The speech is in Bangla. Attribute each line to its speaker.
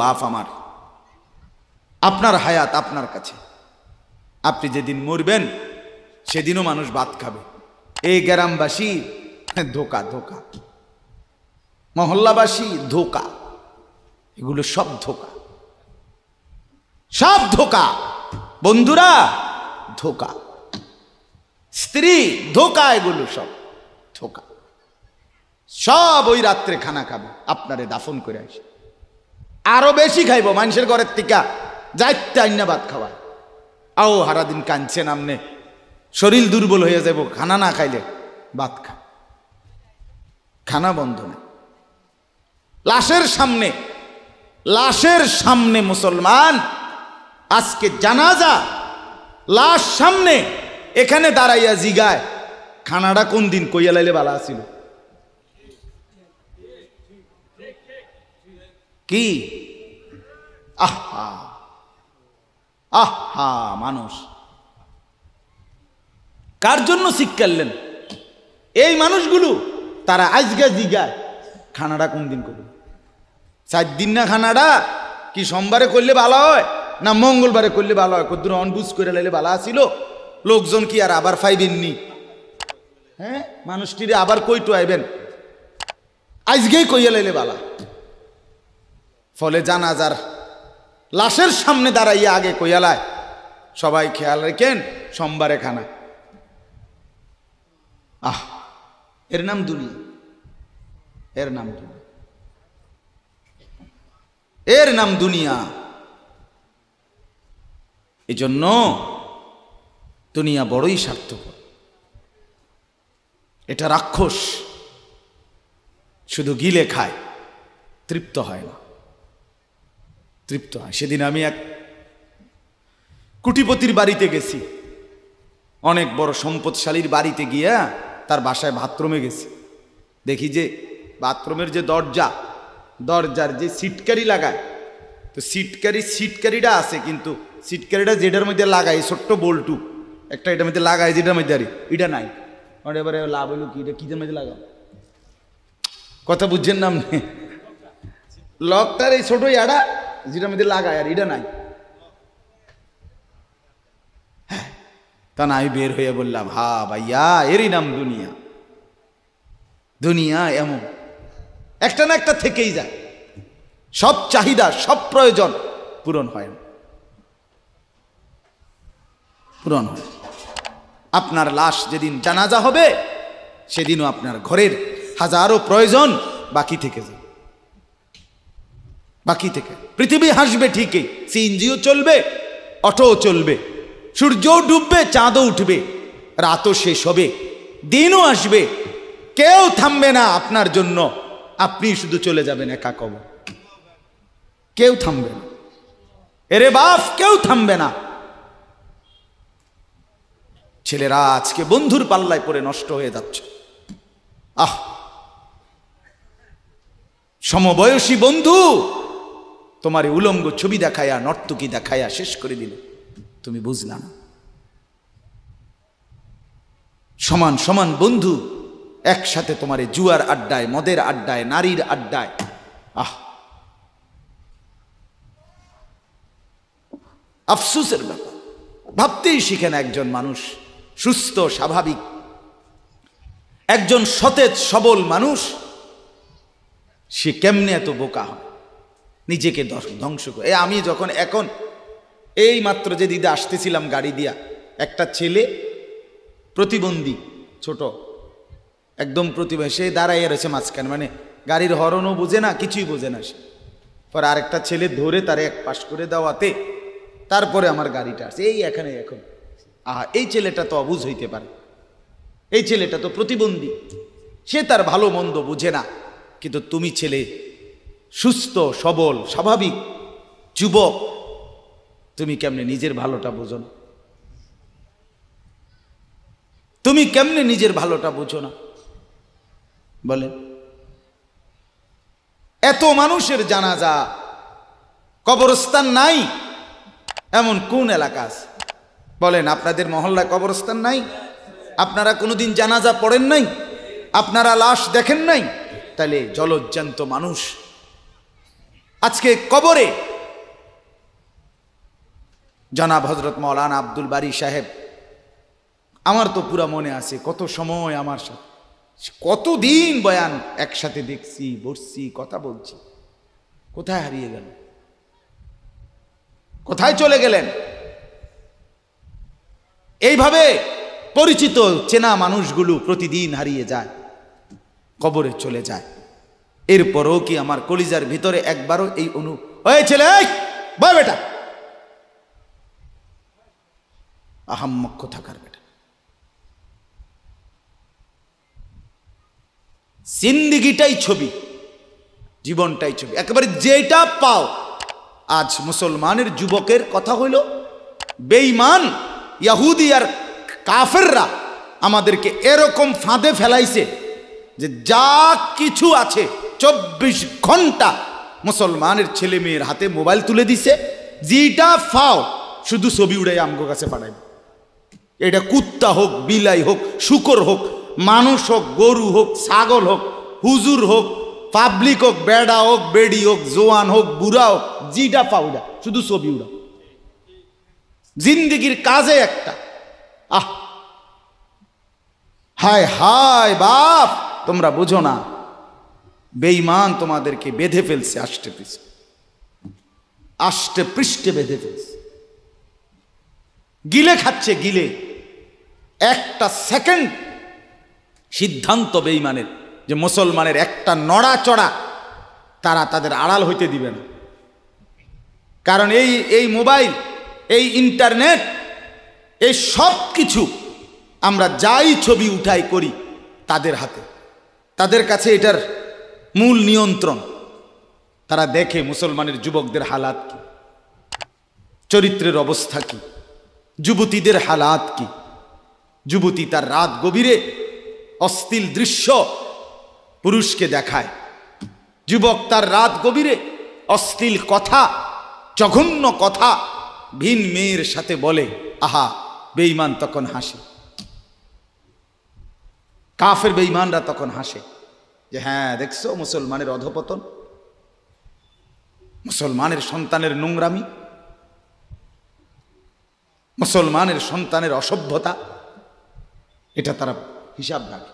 Speaker 1: বাপ আমার, আপনার হায়াত আপনার কাছে। আপনি যেদিন মরবেন সেদিনও মানুষ ভাত খাবে। এই গ্রামবাসী ধোকা, ধোকা, মহল্লাবাসী ধোকা, এগুলো সব ধোকা, সব ধোকা। বন্ধুরা ধোকা, স্ত্রী ধোকা, এগুলো সব ধোকা। সব ওই রাত্রে খানা খাবে, আপনারে দাফন করে আসে। আরো বেশি খাইব মানুষের ঘরের থেকে, যাইতে আইনা ভাত খাওয়ায়। আও হারাদিন কাঁদছেন আমনে, শরীর দুর্বল হয়ে যাব খানা না খাইলে। ভাত খা, খানা বন্ধ না। লাশের সামনে, লাশের সামনে মুসলমান আজকে জানাজা, লাশ সামনে, এখানে দাঁড়াইয়া জিগায় খানাটা কোন দিন কইয়া লাইলে ভালো আছিল। কি আহা আহা, মানুষ কার জন্য শিক্ষালেন? এই মানুষগুলো তারা আজকে জিগায় খানাটা কোন দিন করবে। 4 দিন না খানাটা কি সোমবারে করলে ভালো হয় না মঙ্গলবারে করলে ভালো হয়? কদ্দুর অনবুজ করে লাইলে ভালো আসিল, লোকজন কি আর আবার ফাইবেননি? হ্যাঁ, মানুষটিরে আবার কইটো আইবেন, আজকেই কইয়া লাইলে ভালো। ফলে জানাজার লাশের সামনে দাঁড়াইয়া আগে কইয়ালায় সবাই খেয়াল রেখেন সোমবারে খানা। আহ, এর নাম দুনিয়া, এর নাম দুনিয়া, এর নাম দুনিয়া। এই জন্য দুনিয়া বড়ই স্বার্থপর। এটা রাক্ষস, শুধু গিলে খায়, তৃপ্ত হয় না, তৃপ্ত হয়। সেদিন আমি এক কুটিপতির বাড়িতে গেছি, অনেক বড় সম্পদশালীর বাড়িতে গিয়া তার বাসায় বাথরুমে গেছি। দেখি যে বাথরুমের যে দরজা, দরজার যে সিটকারি লাগায়, তো সিটকারিটা আছে, কিন্তু সিটকারিটা যেটার মধ্যে লাগায় ছোট্ট বল্টু একটা, এটার মধ্যে লাগায় যেটার মধ্যে আরে এটা নাই। এবারে লাভ হইল কি, এটা কিদের মধ্যে লাগাও? কথা বুঝছেন না আপনি? লকটার এই ছোট ইয়াটা যেটার মধ্যে লাগায়, আর এটা নাই। হ্যাঁ, তা না, আমি বের হয়ে বললাম, হা ভাইয়া, এরই নাম দুনিয়া। দুনিয়া এমন একটা না একটা থেকেই যায়, সব চাহিদা সব প্রয়োজন পূরণ হয় না, পূরণ হয়। আপনার লাশ যেদিন জানাজা হবে সেদিনও আপনার ঘরের হাজারো প্রয়োজন বাকি থেকে যায়, বাকি থেকে। পৃথিবী হাসবে ঠিকই, সিএনজিও চলবে, অটোও চলবে, সূর্যও ডুববে, চাঁদও উঠবে, রাতও শেষ হবে, দিনও আসবে, কেউ থামবে না আপনার জন্য। আপনি শুধু চলে যাবেন একা কবর, কেউ থামবে না। এরে বাপ, কেউ থামবে না। ছেলেরা আজকে বন্ধুর পাল্লায় পড়ে নষ্ট হয়ে যাচ্ছে। আহ, সমবয়সী বন্ধু তোমার উলঙ্গ ছবি দেখায়া, নর্তকী দেখায়া শেষ করে দিল, তুমি বুঝলা না। সমান সমান বন্ধু একসাথে তোমার জুয়ার আড্ডায়, মদের আড্ডায়, নারীর আড্ডায়। আহ, আফসোসের ব্যাপার। ভাবতেই শিখে না একজন মানুষ, সুস্থ স্বাভাবিক একজন সতেজ সবল মানুষ, সে কেমনে এত বোকা হয়, নিজেকে ধ্বংস করে। আমি যখন এখন এই মাত্র যে দিদা আসতেছিলাম গাড়ি দিয়া, একটা ছেলে প্রতিবন্ধী, ছোট একদম প্রতিবন্ধী, সে দাঁড়াইয়া রয়েছে মাঝখানে, মানে গাড়ির হর্নও বোঝে না, কিছুই বোঝে না সে। পরে আরেকটা ছেলে ধরে তারে এক পাশ করে দেওয়াতে তারপরে আমার গাড়িটা আসছে এই এখানে। এখন আহা, এই ছেলেটা তো অবুঝ হইতে পারে, এই ছেলেটা তো প্রতিবন্ধী, সে তার ভালো মন্দ বুঝে না। কিন্তু তুমি ছেলে সুস্থ সবল স্বাভাবিক যুবক, তুমি কেমনে নিজের ভালোটা বোঝো না? তুমি কেমনে নিজের ভালোটা বোঝো না বলে? এত মানুষের জানাজা, কবরস্থান নাই এমন কোন এলাকা আছে বলেন? আপনাদের মহল্লায় কবরস্থান নাই? আপনারা কোনোদিন জানাজা পড়েন নাই? আপনারা লাশ দেখেন নাই? তাহলে জলজ্জান্ত মানুষ আজকে কবরে জনাব হযরত মাওলানা আব্দুল বারী সাহেব, আমার তো পুরা মনে আছে কত সময় আমার সাথে, কতদিন বয়ান একসাথে দেখছি, বসছি, কথা বলছি। কোথায় হারিয়ে গেল? কোথায় চলে গেলেন? এইভাবে পরিচিত চেনা মানুষগুলো প্রতিদিন হারিয়ে যায়, কবরে চলে যায়। এরপরও কি আমার কলিজার ভিতরে একবারও এই হয়েছিল, বয় বেটা, আহাম্মক থাকার বেটা, জিন্দিগিটাই ছবি, জীবনটাই ছবি, একেবারে যেটা পাও। আজ মুসলমানের যুবকের কথা হইল, বেঈমান ইহুদি আর কাফেররা আমাদেরকে এরকম ফাঁদে ফেলাইছে যে যা কিছু আছে 24 ঘন্টা মুসলমানের ছেলে মেয়ের হাতে মোবাইল তুলে দিছে, যেটা ফাও শুধু ছবি উড়াই আমগো কাছে পাঠাইবে। এটা কুত্তা হোক, বিলাই হোক, শুকর হোক, মানুষ হোক, গরু হোক, ছাগল হোক, হুজুর হোক, পাবলিক হোক, বেড়া হোক, বেড়ি হোক, জোয়ান হোক, বুড়া হোক, যেটা পাউডা শুধু ছবি উড়া। জিন্দিগির কাজে একটা, আহ হায় হায় বাপ, তোমরা বুঝো না, বেঈমান তোমাদেরকে বেঁধে ফেলছে, আষ্টে পৃষ্ঠে বেঁধে ফেলছে, গিলে খাচ্ছে, গিলে। একটা সেকেন্ড সিদ্ধান্ত বেঈমানের যে মুসলমানের একটা নড়াচড়া তারা তাদের আড়াল হইতে দিবে না। কারণ এই মোবাইল, এই ইন্টারনেট, এই সব কিছু আমরা যাই ছবি উঠাই করি তাদের হাতে, তাদের কাছে এটার মূল নিয়ন্ত্রণ। তারা দেখে মুসলমানের যুবকদের হালাত কি, চরিত্রের অবস্থা কি, যুবতীদের হালাত কি। যুবতী তার রাত গভীরে অশ্লীল দৃশ্য পুরুষকে দেখায়, যুবক তার রাত গভীরে অশ্লীল কথা, জঘন্য কথা ভিন মেয়ের সাথে বলে। আহা, বেঈমান তখন হাসে, কাফের বেঈমানরা তখন হাসে যে হ্যাঁ দেখছো মুসলমানের অধপতন, মুসলমানের সন্তানের নোংরামি, মুসলমানের সন্তানের অসভ্যতা, এটা তারা হিসাব রাখে।